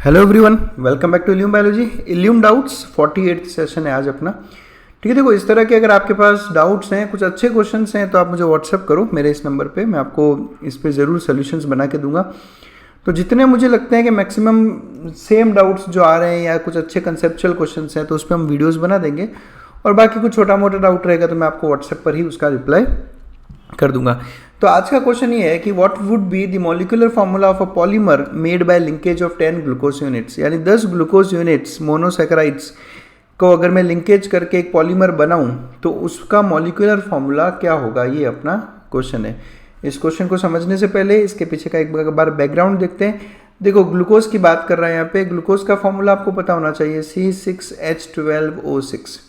Hello everyone, welcome back to Illume biology. Illume doubts 48 session है आज अपना। ठीक है, देखो इस तरह के अगर आपके पास डाउट्स हैं, कुछ अच्छे क्वेश्चंस हैं, तो आप मुझे व्हाट्सअप करो मेरे इस नंबर पे, मैं आपको इस पे ज़रूर सोल्यूशंस बना के दूंगा। तो जितने मुझे लगते हैं कि मैक्सिमम सेम डाउट्स जो आ रहे हैं या कुछ अच्छे कंसेप्चुअल क्वेश्चंस हैं, तो उस पर हम वीडियोज़ बना देंगे। और बाकी कुछ छोटा मोटा डाउट रहेगा तो मैं आपको व्हाट्सएप पर ही उसका रिप्लाई कर दूंगा। तो आज का क्वेश्चन ये है कि what would be the molecular formula of a polymer made by linkage of 10 glucose units, यानी 10 ग्लूकोज यूनिट्स मोनोसैकेराइड्स को अगर मैं लिंकेज करके एक पॉलीमर बनाऊं तो उसका मॉलिक्यूलर फार्मूला क्या होगा, ये अपना क्वेश्चन है। इस क्वेश्चन को समझने से पहले इसके पीछे का एक बार बैकग्राउंड देखते हैं। देखो ग्लूकोज की बात कर रहे हैं यहाँ पे, ग्लूकोज का फॉर्मूला आपको पता होना चाहिए C6H12O6।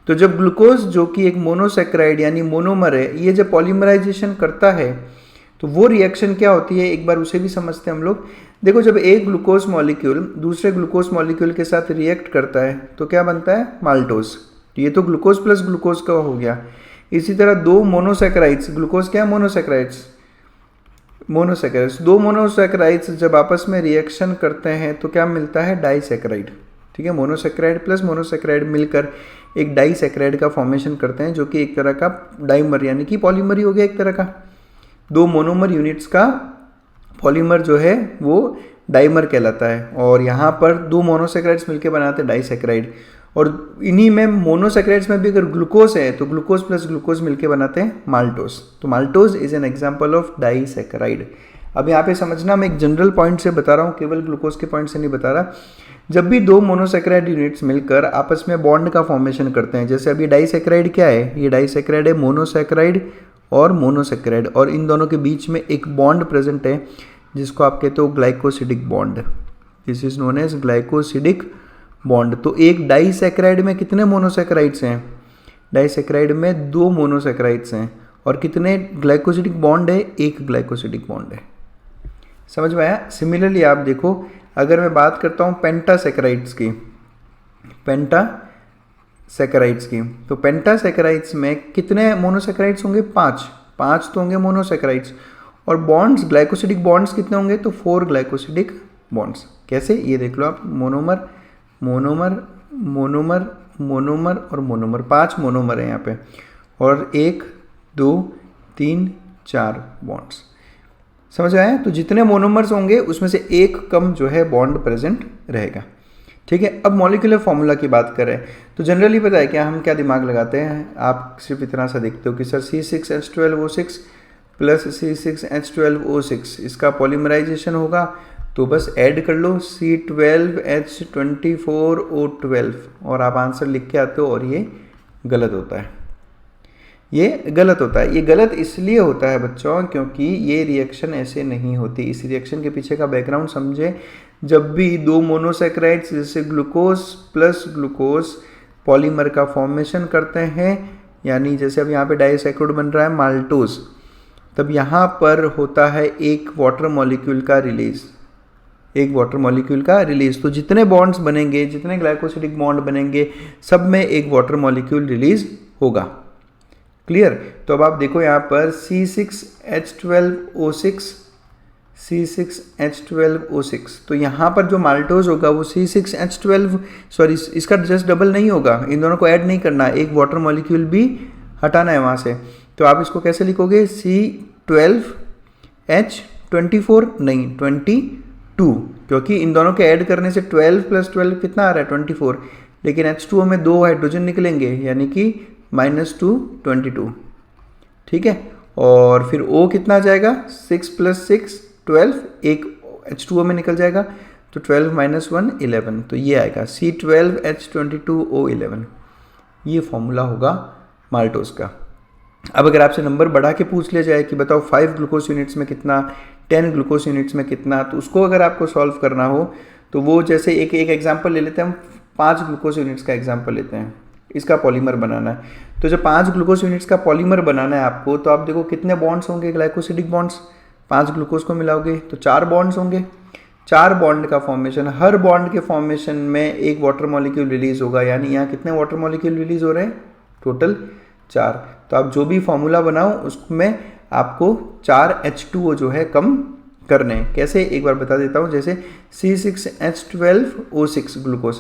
तो जब ग्लूकोज जो कि एक मोनोसैकेराइड यानी मोनोमर है, ये जब पॉलीमराइजेशन करता है तो वो रिएक्शन क्या होती है, एक बार उसे भी समझते हैं हम लोग। देखो जब एक ग्लूकोज मॉलिक्यूल दूसरे ग्लूकोज मॉलिक्यूल के साथ रिएक्ट करता है तो क्या बनता है, माल्टोज। ये तो ग्लूकोज प्लस ग्लूकोज का हो गया। इसी तरह दो मोनोसैकेराइड्स, ग्लूकोज क्या है, मोनोसैकेराइड्स दो मोनोसैकेराइड्स जब आपस में रिएक्शन करते हैं तो क्या मिलता है, डाइसैकेराइड। ठीक है, मोनोसैकेराइड प्लस मोनोसैकेराइड मिलकर एक डाइसैकेराइड का फॉर्मेशन करते हैं, जो कि एक तरह का डाइमर यानी कि पॉलीमर ही हो गया एक तरह का। दो मोनोमर यूनिट्स का पॉलीमर जो है वो डाइमर कहलाता है। और यहाँ पर दो मोनोसैकेराइड्स मिलकर बनाते हैं डाइसैकेराइड। और इन्हीं में मोनोसैकेराइड्स में भी अगर ग्लूकोज है तो ग्लूकोज प्लस ग्लूकोज मिलकर बनाते हैं माल्टोज। तो maltose is an example of disaccharide. अब यहाँ पे समझना, मैं एक जनरल पॉइंट से बता रहा हूँ, केवल ग्लूकोज के पॉइंट से नहीं बता रहा। जब भी दो मोनोसैकेराइड यूनिट्स मिलकर आपस में बॉन्ड का फॉर्मेशन करते हैं, जैसे अभी डाइसैकेराइड क्या है, ये डाइसैकेराइड है मोनोसैकेराइड और मोनोसैकेराइड, और इन दोनों के बीच में एक बॉन्ड प्रेजेंट है जिसको आप कहते हो glycosidic bond. This is known as glycosidic bond. तो एक डाइसैकेराइड में कितने मोनोसैकेराइड्स हैं, डाइसैकेराइड में दो मोनोसैकेराइड्स हैं। और कितने ग्लाइकोसिडिक बॉन्ड है, एक ग्लाइकोसिडिक बॉन्ड है। समझ में आया। सिमिलरली आप देखो, अगर मैं बात करता हूँ पेंटासैकेराइड्स की, तो पेंटासैकेराइड्स में कितने मोनोसैकेराइड्स होंगे, पाँच तो होंगे मोनोसैकेराइड्स। और बॉन्ड्स, ग्लाइकोसिडिक बॉन्ड्स कितने होंगे, तो 4 ग्लाइकोसिडिक बॉन्ड्स। कैसे, ये देख लो आप, मोनोमर मोनोमर मोनोमर मोनोमर और मोनोमर, 5 मोनोमर है यहाँ पे। और 1 2 3 4 बॉन्ड्स। समझ आया। तो जितने मोनोमर्स होंगे उसमें से एक कम जो है बॉन्ड प्रेजेंट रहेगा। ठीक है, अब मॉलिक्यूलर फॉर्मूला की बात करें तो जनरली पता है क्या, हम क्या दिमाग लगाते हैं, आप सिर्फ इतना सा देखते हो कि सर C6H12O6 प्लस C6H12O6 इसका पॉलीमराइजेशन होगा, तो बस ऐड कर लो C12H24O12 और आप आंसर लिख के आते हो। और ये गलत होता है, ये गलत होता है। ये गलत इसलिए होता है बच्चों क्योंकि ये रिएक्शन ऐसे नहीं होती। इस रिएक्शन के पीछे का बैकग्राउंड समझे। जब भी दो मोनोसैकेराइड्स जैसे ग्लूकोज प्लस ग्लूकोज पॉलीमर का फॉर्मेशन करते हैं, यानी जैसे अब यहाँ पे डाइसैकेराइड बन रहा है माल्टोज, तब यहाँ पर होता है एक वाटर मॉलिक्यूल का रिलीज, तो जितने बॉन्ड्स बनेंगे, जितने ग्लाइकोसिडिक बॉन्ड बनेंगे, सब में एक वाटर मॉलिक्यूल रिलीज होगा। क्लियर। तो अब आप देखो यहाँ पर C6H12O6, तो यहाँ पर जो माल्टोज होगा वो C6H12, सॉरी इसका जस्ट डबल नहीं होगा, इन दोनों को ऐड नहीं करना, एक वाटर मॉलिक्यूल भी हटाना है वहाँ से। तो आप इसको कैसे लिखोगे, C12H24 नहीं 22, क्योंकि इन दोनों के ऐड करने से 12 + 12 कितना आ रहा है, 24। लेकिन H2O में 2 हाइड्रोजन निकलेंगे यानी कि -2 22। ठीक है, और फिर O कितना आ जाएगा, 6 + 6 12, एक H2O में निकल जाएगा, तो 12 - 1 11, तो ये आएगा C12H22O11। ये फॉर्मूला होगा माल्टोज का। अब अगर आपसे नंबर बढ़ा के पूछ लिया जाए कि बताओ 5 ग्लूकोज यूनिट्स में कितना, 10 ग्लूकोज यूनिट्स में कितना, तो उसको अगर आपको सॉल्व करना हो तो वो जैसे एक एग्जाम्पल ले लेते हैं हम, 5 ग्लूकोज यूनिट्स का एग्जाम्पल लेते हैं, इसका पॉलीमर बनाना है। तो जब 5 ग्लूकोज यूनिट्स का पॉलीमर बनाना है आपको, तो आप देखो कितने बॉन्ड्स होंगे, ग्लाइकोसिडिक बॉन्ड्स, 5 ग्लूकोज को मिलाओगे तो 4 बॉन्ड्स होंगे। 4 बॉन्ड का फॉर्मेशन, हर बॉन्ड के फॉर्मेशन में एक वाटर मॉलिक्यूल रिलीज होगा, यानी यहाँ कितने वाटर मॉलिक्यूल रिलीज हो रहे हैं, टोटल 4। तो आप जो भी फॉर्मूला बनाओ उसमें आपको 4 H2O जो है कम करने हैं। कैसे, एक बार बता देता हूँ। जैसे C6H12O6 ग्लूकोज,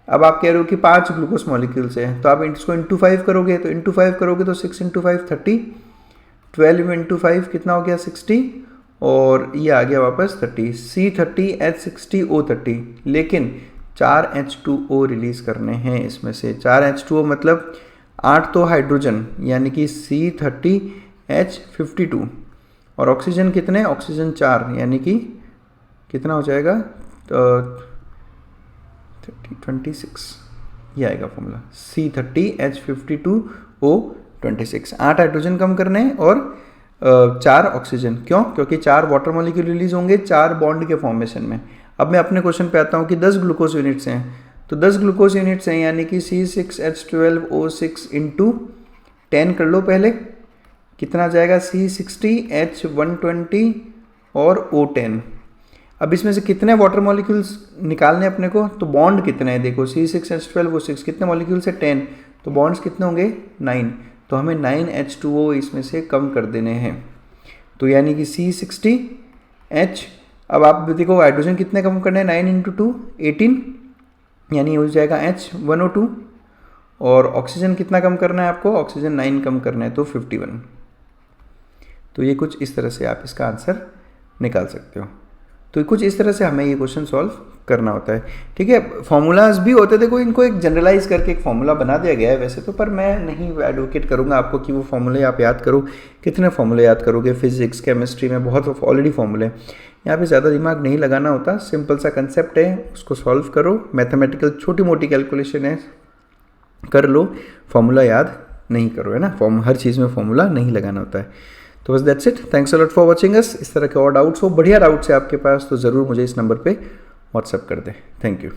अब आप कह रहे हो कि 5 ग्लूकोज मॉलिक्यूल्स है, तो आप इसको इंटू 5 करोगे, तो इंटू 5 करोगे तो 6 × 5 30, 12 × 5 कितना हो गया 60, और ये आ गया वापस 30, C30H60O30। लेकिन 4 H2O रिलीज करने हैं इसमें से। 4 H2O मतलब 8 तो हाइड्रोजन, यानी कि C30H52, और ऑक्सीजन कितने, ऑक्सीजन 4, यानी कि कितना हो जाएगा 26, ये आएगा फॉर्मूला C30H52O26। 8 हाइड्रोजन कम करने हैं और 4 ऑक्सीजन। क्यों? क्योंकि 4 वाटर मॉलिक्यूल रिलीज होंगे 4 बॉन्ड के फॉर्मेशन में। अब मैं अपने क्वेश्चन पे आता हूँ कि 10 ग्लूकोज यूनिट्स हैं, तो 10 ग्लूकोज यूनिट्स हैं, यानी कि C6H12O6 इंटू 10 कर लो पहले, कितना जाएगा C60H120 और O10। अब इसमें से कितने वाटर मॉलिक्यूल्स निकालने अपने को, तो बॉन्ड कितने हैं देखो, C6H12O6 कितने मॉलिक्यूल्स है 10, तो बॉन्ड्स कितने होंगे 9, तो हमें 9 H2O इसमें से कम कर देने हैं। तो यानी कि C60H, अब आप देखो हाइड्रोजन कितने कम करने हैं, 9 × 2 18, यानी हो जाएगा H1O2, और ऑक्सीजन कितना कम करना है आपको, ऑक्सीजन 9 कम करना है, तो 51। तो ये कुछ इस तरह से आप इसका आंसर निकाल सकते हो। तो कुछ इस तरह से हमें ये क्वेश्चन सॉल्व करना होता है। ठीक है, फॉर्मूलाज भी होते थे, कोई इनको एक जनरलाइज करके एक फॉर्मूला बना दिया गया है वैसे तो, पर मैं नहीं एडवोकेट करूंगा आपको कि वो फॉर्मूले आप याद करो। कितने फॉर्मूले याद करोगे, फिजिक्स केमिस्ट्री में बहुत ऑलरेडी फॉर्मूले, यहाँ पे ज़्यादा दिमाग नहीं लगाना होता। सिंपल सा कंसेप्ट है, उसको सॉल्व करो, मैथमेटिकल छोटी मोटी कैलकुलेशन है, कर लो, फॉर्मूला याद नहीं करो, है ना। हर चीज़ में फॉर्मूला नहीं लगाना होता है। तो बस that's it, thanks a lot for watching us. इस तरह के और डाउट्स हो, बढ़िया डाउट्स है आपके पास, तो ज़रूर मुझे इस नंबर पे व्हाट्सअप कर दें। Thank you.